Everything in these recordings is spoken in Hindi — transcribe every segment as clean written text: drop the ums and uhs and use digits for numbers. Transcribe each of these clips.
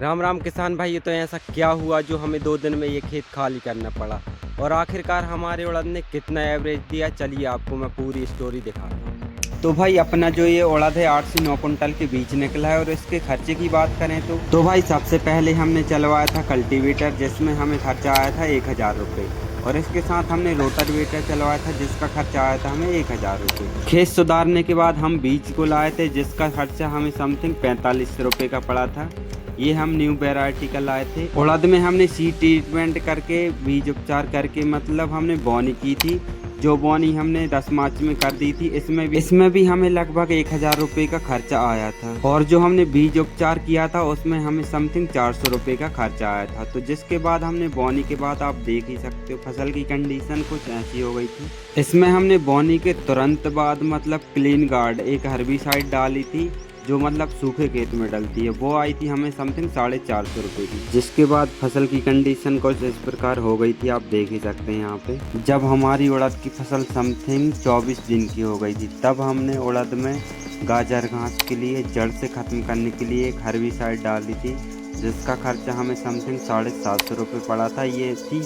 राम राम किसान भाई, ये तो ऐसा क्या हुआ जो हमें 2 दिन में ये खेत खाली करना पड़ा और आखिरकार हमारे उड़द ने कितना एवरेज दिया। चलिए आपको मैं पूरी स्टोरी दिखाता हूँ। तो भाई अपना जो ये उड़द है 8 से 9 कुंटल के बीच निकला है और इसके खर्चे की बात करें तो भाई सबसे पहले हमने चलवाया था कल्टीवेटर, जिसमें हमें खर्चा आया था 1000 रुपये, और इसके साथ हमने रोटावेटर चलवाया था जिसका खर्चा आया था हमें 1000 रुपये। खेत सुधारने के बाद हम बीज को लाए थे जिसका खर्चा हमें समथिंग 45 रुपये का पड़ा था। ये हम न्यू वैरायटी का लाए थे। उड़द में हमने सीड ट्रीटमेंट करके बीज उपचार करके मतलब हमने बोनी की थी, जो बोनी हमने 10 मार्च में कर दी थी। इसमें भी हमें लगभग 1000 रुपये का खर्चा आया था, और जो हमने बीज उपचार किया था उसमें हमें समथिंग 400 रुपये का खर्चा आया था। तो जिसके बाद हमने बोनी के बाद आप देख ही सकते हो फसल की कंडीशन कुछ ऐसी हो गई थी। इसमें हमने बोनी के तुरंत बाद मतलब क्लीन गार्ड एक हर्बिसाइड डाली थी, जो मतलब सूखे खेत में डलती है, वो आई थी हमें समथिंग 450 रुपये की। जिसके बाद फसल की कंडीशन कुछ इस प्रकार हो गई थी, आप देख ही सकते हैं यहाँ पे। जब हमारी उड़द की फसल समथिंग 24 दिन की हो गई थी, तब हमने उड़द में गाजर घास के लिए जड़ से ख़त्म करने के लिए एक हर्बिसाइड डाली थी, जिसका खर्चा हमें समथिंग 750 रुपये पड़ा था। ये थी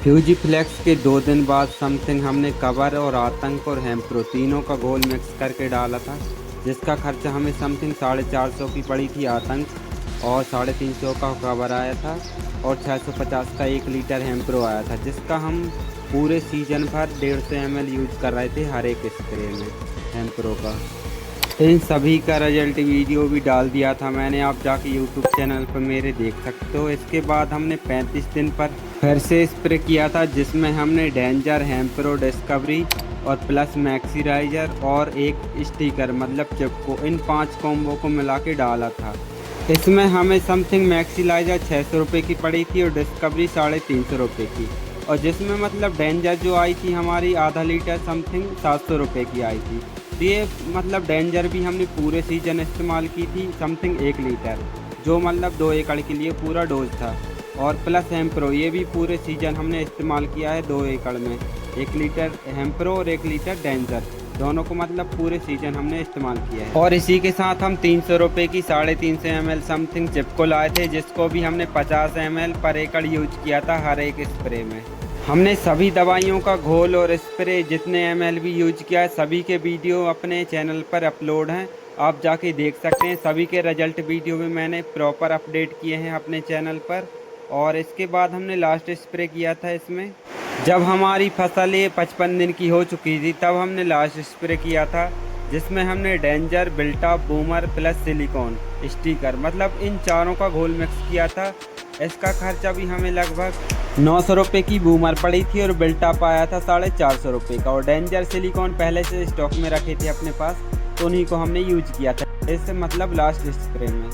फ्यूजीफ्लेक्स के 2 दिन बाद समथिंग हमने कवर और आतंक और हेम्प्रो तीनों का घोल मिक्स करके डाला था, जिसका खर्चा हमें समथिंग 450 की पड़ी थी आतंक, और 350 का कवर आया था, और 650 का 1 लीटर हेम्प्रो आया था, जिसका हम पूरे सीजन भर 150 ml यूज कर रहे थे हर एक स्प्रे में हेम्प्रो का। इन सभी का रिजल्ट वीडियो भी डाल दिया था मैंने, आप जाके यूट्यूब चैनल पर मेरे देख सकते हो। इसके बाद हमने 35 दिन पर फिर से स्प्रे किया था, जिसमें हमने डेंजर, हेम्प्रो, डिस्कवरी और प्लस मैक्सीराइजर और एक स्टिकर मतलब चिपको, इन 5 कॉम्बो को मिला के डाला था। इसमें हमें समथिंग मैक्सीराइजर 600 रुपये की पड़ी थी और डिस्कवरी 350 रुपये की, और जिसमें मतलब डेंजर जो आई थी हमारी आधा लीटर समथिंग 700 रुपये की आई थी। तो ये मतलब डेंजर भी हमने पूरे सीजन इस्तेमाल की थी समथिंग 1 लीटर, जो मतलब 2 एकड़ के लिए पूरा डोज था, और प्लस हेम्प्रो ये भी पूरे सीजन हमने इस्तेमाल किया है 2 एकड़ में। 1 लीटर हेम्प्रो और 1 लीटर डेंजर, दोनों को मतलब पूरे सीजन हमने इस्तेमाल किया है। और इसी के साथ हम 300 रुपये की 350 ml समथिंग चिपको लाए थे, जिसको भी हमने 50 ml पर एकड़ यूज किया था हर एक स्प्रे में। हमने सभी दवाइयों का घोल और स्प्रे जितने ml भी यूज किया है, सभी के वीडियो अपने चैनल पर अपलोड हैं, आप जाके देख सकते हैं। सभी के रिजल्ट वीडियो भी मैंने प्रॉपर अपडेट किए हैं अपने चैनल पर। और इसके बाद हमने लास्ट स्प्रे किया था इसमें, जब हमारी फसल ये 55 दिन की हो चुकी थी, तब हमने लास्ट स्प्रे किया था, जिसमें हमने डेंजर, बिल्टा, बूमर प्लस सिलिकॉन स्टिकर मतलब इन चारों का घोल मिक्स किया था। इसका खर्चा भी हमें लगभग 900 रुपये की बूमर पड़ी थी, और बिल्टा पाया था 450 रुपये का, और डेंजर, सिलिकॉन पहले से स्टॉक में रखे थे अपने पास, तो उन्हीं को हमने यूज किया था इस मतलब लास्ट स्प्रे में।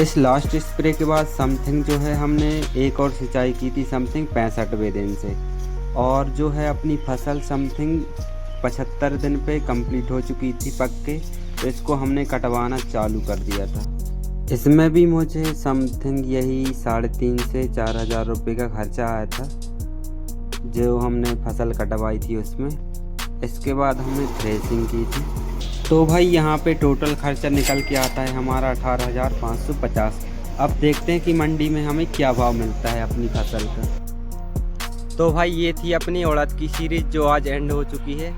इस लास्ट स्प्रे के बाद समथिंग जो है हमने एक और सिंचाई की थी समथिंग 65वें दिन से, और जो है अपनी फसल समथिंग 75 दिन पे कंप्लीट हो चुकी थी पक के, तो इसको हमने कटवाना चालू कर दिया था। इसमें भी मुझे समथिंग यही 3,500 से 4,000 रुपये का खर्चा आया था, जो हमने फसल कटवाई थी उसमें। इसके बाद हमने थ्रेसिंग की थी, तो भाई यहाँ पे टोटल खर्चा निकल के आता है हमारा 18,550। अब देखते हैं कि मंडी में हमें क्या भाव मिलता है अपनी फसल का। तो भाई ये थी अपनी उड़द की सीरीज जो आज एंड हो चुकी है,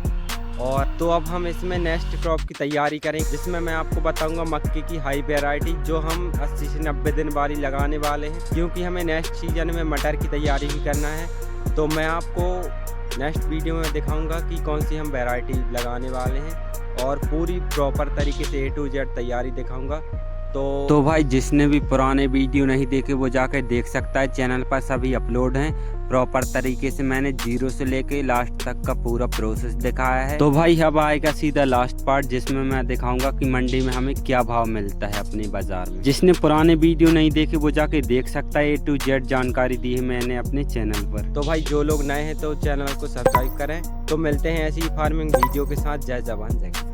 और तो अब हम इसमें नेक्स्ट क्रॉप की तैयारी करें, जिसमें मैं आपको बताऊंगा मक्के की हाई वैरायटी, जो हम 80 से 90 दिन वाली लगाने वाले हैं, क्योंकि हमें नेक्स्ट सीजन में मटर की तैयारी भी करना है। तो मैं आपको नेक्स्ट वीडियो में दिखाऊंगा कि कौन सी हम वैरायटी लगाने वाले हैं, और पूरी प्रॉपर तरीके से A to Z तैयारी दिखाऊंगा। तो भाई जिसने भी पुराने वीडियो नहीं देखे वो जाकर देख सकता है, चैनल पर सभी अपलोड हैं प्रॉपर तरीके से। मैंने 0 से लेके लास्ट तक का पूरा प्रोसेस दिखाया है। तो भाई अब आएगा सीधा लास्ट पार्ट, जिसमें मैं दिखाऊंगा कि मंडी में हमें क्या भाव मिलता है अपने बाजार में। जिसने पुराने वीडियो नहीं देखे वो जाके देख सकता है, A to Z जानकारी दी है मैंने अपने चैनल पर। तो भाई जो लोग नए हैं तो चैनल को सब्सक्राइब करें। तो मिलते हैं ऐसी फार्मिंग वीडियो के साथ। जय जवान जय किसान।